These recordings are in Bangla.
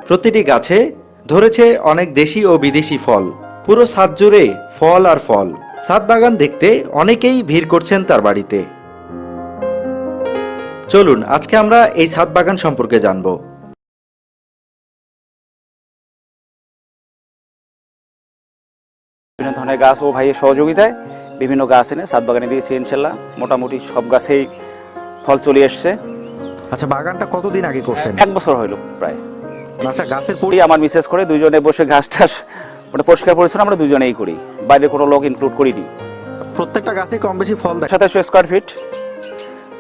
প্রতিটি গাছে ধরেছে অনেক দেশি ও বিদেশি ফল। পুরো ছাদ জুড়ে ফল আর ফল। ছাদ বাগান দেখতে অনেকেই ভিড় করছেন তার বাড়িতে। চলুন আজকে আমরা এই ছাদ বাগান সম্পর্কে জানব। বিভিন্ন ধরনের গাছ ও ভাইয়ের সহযোগিতায় বিভিন্ন গাছ এনে ছাদ বাগানে দিয়েছি। ইনশাল্লাহ মোটামুটি সব গাছেই ফল চলে এসছে। আচ্ছা, বাগানটা কতদিন আগে করছেন? 1 বছর হইল প্রায়। আচ্ছা, গাছের আমার মিসেস করে দুজনে বসে ঘাস টাস পরিষ্কার পরিচ্ছন্ন আমরা দুজনেই করি, বাইরে কোনো লোক ইনক্লুড করিনি। প্রত্যেকটা গাছে কম বেশি ফল দেয়। 2700 স্কোয়ার ফিট।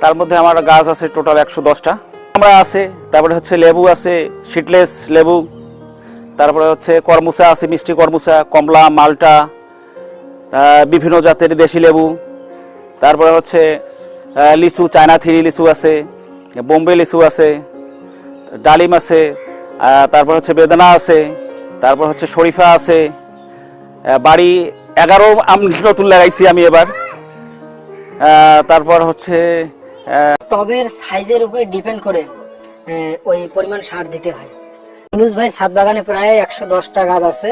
তার মধ্যে আমার গাছ আছে টোটাল 110টা। আমরা আছে, তারপরে হচ্ছে লেবু আছে, সিডলেস লেবু, তারপরে হচ্ছে কর্মুসা আছে, মিষ্টি কর্মুসা, কমলা, মালটা, বিভিন্ন জাতের দেশি লেবু, তারপরে হচ্ছে লিচু, চায়না থ্রি লিচু আছে, বোম্বে লিচু আছে, ডালিম আছে, তারপর হচ্ছে বেদানা আছে, তারপর হচ্ছে শরীফা আছে। বাড়ি 11 আম নতুন লাগাইছি আমি এবার। তারপর হচ্ছে টবের সাইজের উপরে ডিপেন্ড করে ওই পরিমাণ সার দিতে হয়। ইউনুস ভাই ছাদ বাগানে প্রায় 110টা গাছ আছে,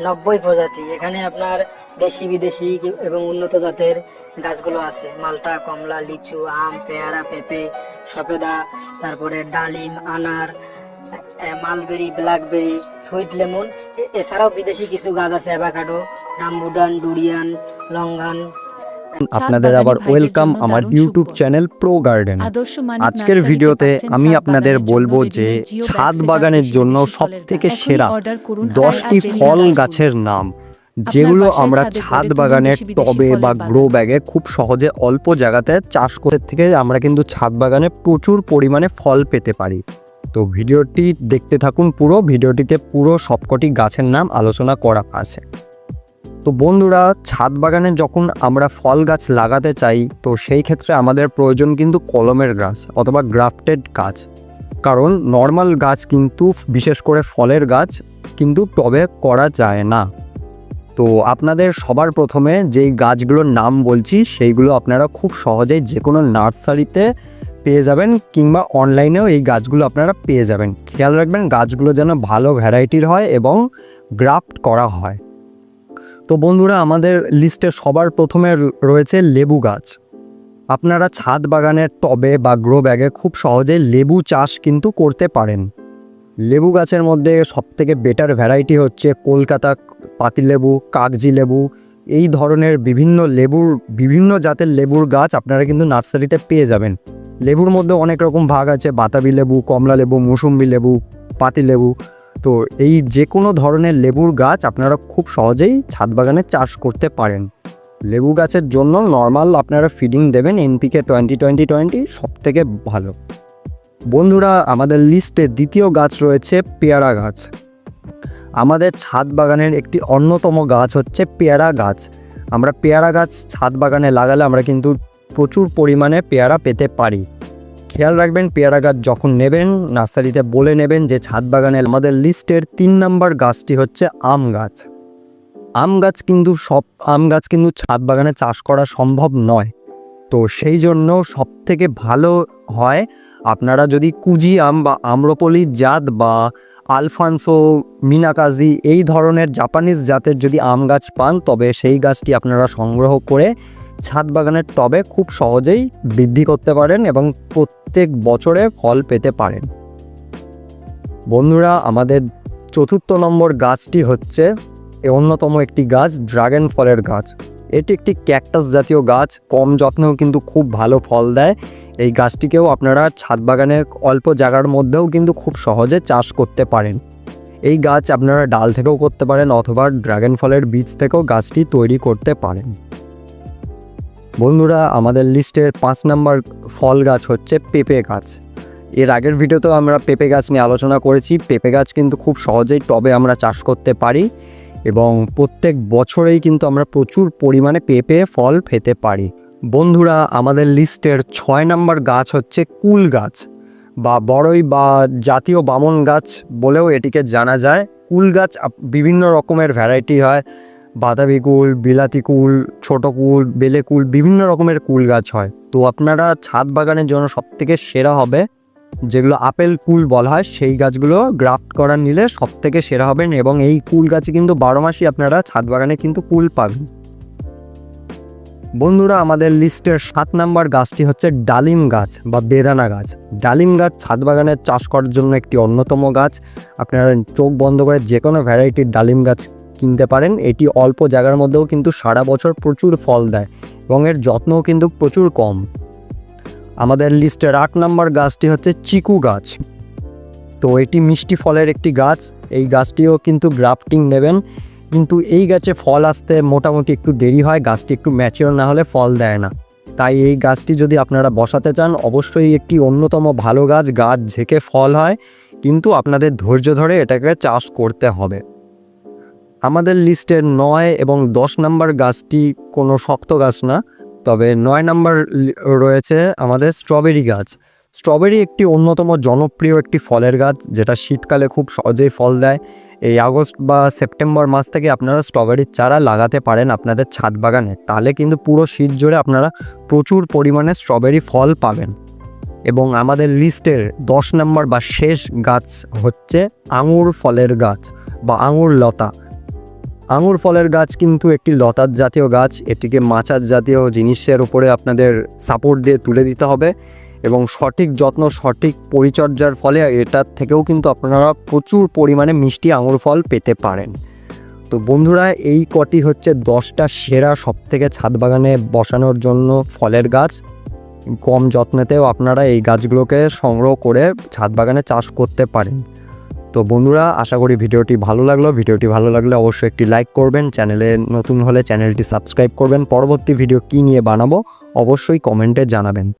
90 প্রজাতি। এখানে আপনার দেশি বিদেশি এবং উন্নত জাতের গাছগুলো আছে। মালটা, কমলা, লিচু, আম, পেয়ারা, পেঁপে, সফেদা, তারপরে ডালিম, আনার, মালবেরি, ব্ল্যাকবেরি, সুইট লেমন। এছাড়াও বিদেশি কিছু গাছ আছে, অ্যাভোকাডো, রামবুটান, ডুরিয়ান, লঙ্গান। আপনাদের আবার ওয়েলকাম আমার ইউটিউব চ্যানেল প্রো গার্ডেন। আজকের ভিডিওতে আমি আপনাদের বলবো যে ছাদ বাগানের জন্য সবথেকে সেরা 10টি ফল গাছের নাম, যেগুলো আমরা ছাদ বাগানের টবে বা গ্রো ব্যাগে খুব সহজে অল্প জায়গাতে চাষ করতে থেকে আমরা কিন্তু ছাদ বাগানে প্রচুর পরিমাণে ফল পেতে পারি। তো ভিডিওটি দেখতে থাকুন। পুরো ভিডিওটিতে পুরো সবকটি গাছের নাম আলোচনা করা আছে। তো বন্ধুরা, ছাদ বাগানে যখন আমরা ফল গাছ লাগাতে চাই তো সেই ক্ষেত্রে আমাদের প্রয়োজন কিন্তু কলমের গাছ অথবা গ্রাফটেড গাছ, কারণ নর্মাল গাছ কিন্তু বিশেষ করে ফলের গাছ কিন্তু টবে করা যায় না। তো আপনাদের সবার প্রথমে যেই গাছগুলোর নাম বলছি সেইগুলো আপনারা খুব সহজেই যে কোনো নার্সারিতে পেয়ে যাবেন, কিংবা অনলাইনেও এই গাছগুলো আপনারা পেয়ে যাবেন। খেয়াল রাখবেন গাছগুলো যেন ভালো ভ্যারাইটির হয় এবং গ্রাফট করা হয়। তো বন্ধুরা, আমাদের লিস্টে সবার প্রথমে রয়েছে লেবু গাছ। আপনারা ছাদ বাগানের টবে বা গ্রো ব্যাগে খুব সহজে লেবু চাষ কিন্তু করতে পারেন। লেবু গাছের মধ্যে সবথেকে বেটার ভ্যারাইটি হচ্ছে কলকাতা পাতিলেবু, কাগজি লেবু। এই ধরনের বিভিন্ন জাতের লেবুর গাছ আপনারা কিন্তু নার্সারিতে পেয়ে যাবেন। লেবুর মধ্যে অনেক রকম ভাগ আছে, বাতাবি লেবু, কমলা লেবু, মৌসুম্বি লেবু, পাতিলেবু। তো এই যে কোনো ধরনের লেবুর গাছ আপনারা খুব সহজেই ছাদ বাগানে চাষ করতে পারেন। লেবু গাছের জন্য নর্মাল আপনারা ফিডিং দেবেন এনপিকে 20-20-20, সবথেকে ভালো। বন্ধুরা, আমাদের লিস্টে দ্বিতীয় গাছ রয়েছে পেয়ারা গাছ। আমাদের ছাদ বাগানের একটি অন্যতম গাছ হচ্ছে পেয়ারা গাছ। আমরা পেয়ারা গাছ ছাদ বাগানে লাগালে আমরা কিন্তু প্রচুর পরিমাণে পেয়ারা পেতে পারি। খেয়াল রাখবেন পেয়ারা গাছ যখন নেবেন নার্সারিতে বলে নেবেন যে ছাদ বাগানে। আমাদের লিস্টের 3 নম্বর গাছটি হচ্ছে আম গাছ। আম গাছ কিন্তু ছাদ বাগানে চাষ করা সম্ভব নয়। তো সেই জন্য সবথেকে ভালো হয় আপনারা যদি কুজি আম বা আম্রপলি জাত বা আলফানসো, মিনাকাজি এই ধরনের জাপানিজ জাতের যদি আম গাছ পান তবে সেই গাছটি আপনারা সংগ্রহ করে ছাদ বাগানের টবে খুব সহজেই বৃদ্ধি করতে পারেন এবং প্রত্যেক বছরে ফল পেতে পারেন। বন্ধুরা, আমাদের 4 নম্বর গাছটি হচ্ছে অন্যতম একটি গাছ, ড্রাগন ফলের গাছ। এটি একটি ক্যাকটাস জাতীয় গাছ, কম যত্নেও কিন্তু খুব ভালো ফল দেয়। এই গাছটিকেও আপনারা ছাদ বাগানে অল্প জায়গার মধ্যেও কিন্তু খুব সহজে চাষ করতে পারেন। এই গাছ আপনারা ডাল থেকেও করতে পারেন অথবা ড্রাগন ফলের বীজ থেকেও গাছটি তৈরি করতে পারেন। বন্ধুরা, আমাদের লিস্টের 5 নম্বর ফল গাছ হচ্ছে পেঁপে গাছ। এর আগের ভিডিওতেও আমরা পেঁপে গাছ নিয়ে আলোচনা করেছি। পেঁপে গাছ কিন্তু খুব সহজেই টবে আমরা চাষ করতে পারি এবং প্রত্যেক বছরেই কিন্তু আমরা প্রচুর পরিমাণে পেঁপে ফল পেতে পারি। বন্ধুরা, আমাদের লিস্টের 6 নম্বর গাছ হচ্ছে কুল গাছ বা বড়ই বা জাতীয় বামন গাছ বলেও এটিকে জানা যায়। কুল গাছ বিভিন্ন রকমের ভ্যারাইটি হয়, বাতাবি কুল, বিলাতি কুল, ছোট কুল, বেলে কুল, বিভিন্ন রকমের কুল গাছ হয়। তো আপনারা ছাদ বাগানের জন্য সবথেকে সেরা হবে যেগুলো আপেল কুল বলা হয় সেই গাছগুলো গ্রাফট করা নিলে সব থেকে সেরা হবেন, এবং এই কুল গাছে কিন্তু 12 মাসই আপনারা ছাদ বাগানে কিন্তু কুল পাবেন। বন্ধুরা, আমাদের লিস্টের 7 নম্বর গাছটি হচ্ছে ডালিম গাছ বা বেদানা গাছ। ডালিম গাছ ছাদ বাগানে চাষ করার জন্য একটি অন্যতম গাছ। আপনারা চোখ বন্ধ করে যে কোনো ভ্যারাইটির ডালিম গাছ কিনতে পারেন। এটি অল্প জায়গার মধ্যেও কিন্তু সারা বছর প্রচুর ফল দেয় এবং এর যত্নও কিন্তু প্রচুর কম। আমাদের লিস্টের 8 নম্বর গাছটি হচ্ছে চিকু গাছ। তো এটি মিষ্টি ফলের একটি গাছ। এই গাছটিও কিন্তু গ্রাফটিং নেবেন, কিন্তু এই গাছে ফল আসতে মোটামুটি একটু দেরি হয়, গাছটি একটু ম্যাচিওর না হলে ফল দেয় না। তাই এই গাছটি যদি আপনারা বসাতে চান অবশ্যই একটি অন্যতম ভালো গাছ, গাছ ঝেঁকে ফল হয়, কিন্তু আপনাদের ধৈর্য ধরে এটাকে চাষ করতে হবে। আমাদের লিস্টের 9 এবং 10 নম্বর গাছটি কোনো শক্ত গাছ না, তবে 9 নম্বর রয়েছে আমাদের স্ট্রবেরি গাছ। স্ট্রবেরি একটি অন্যতম জনপ্রিয় একটি ফলের গাছ, যেটা শীতকালে খুব সহজেই ফল দেয়। এই আগস্ট বা সেপ্টেম্বর মাস থেকে আপনারা স্ট্রবেরির চারা লাগাতে পারেন আপনাদের ছাদ বাগানে, তাহলে কিন্তু পুরো শীত জুড়ে আপনারা প্রচুর পরিমাণে স্ট্রবেরি ফল পাবেন। এবং আমাদের লিস্টের 10 নম্বর বা শেষ গাছ হচ্ছে আঙুর ফলের গাছ বা আঙুর লতা। আঙুর ফলের গাছ কিন্তু একটি লতার জাতীয় গাছ। এটিকে মাচার জাতীয় জিনিসের উপরে আপনাদের সাপোর্ট দিয়ে তুলে দিতে হবে এবং সঠিক যত্ন, সঠিক পরিচর্যার ফলে এটার থেকেও কিন্তু আপনারা প্রচুর পরিমাণে মিষ্টি আঙুর ফল পেতে পারেন। তো বন্ধুরা, এই কটি হচ্ছে 10টা সেরা সবথেকে ছাদ বাগানে বসানোর জন্য ফলের গাছ। কম যত্নেতেও আপনারা এই গাছগুলোকে সংগ্রহ করে ছাদ বাগানে চাষ করতে পারেন। তো বন্ধুরা, আশা করি ভিডিওটি ভালো লাগলো। ভিডিওটি ভালো লাগলে অবশ্যই একটি লাইক করবেন, চ্যানেলে নতুন হলে চ্যানেলটি সাবস্ক্রাইব করবেন। পরবর্তী ভিডিও কী নিয়ে বানাবো অবশ্যই কমেন্টে জানাবেন।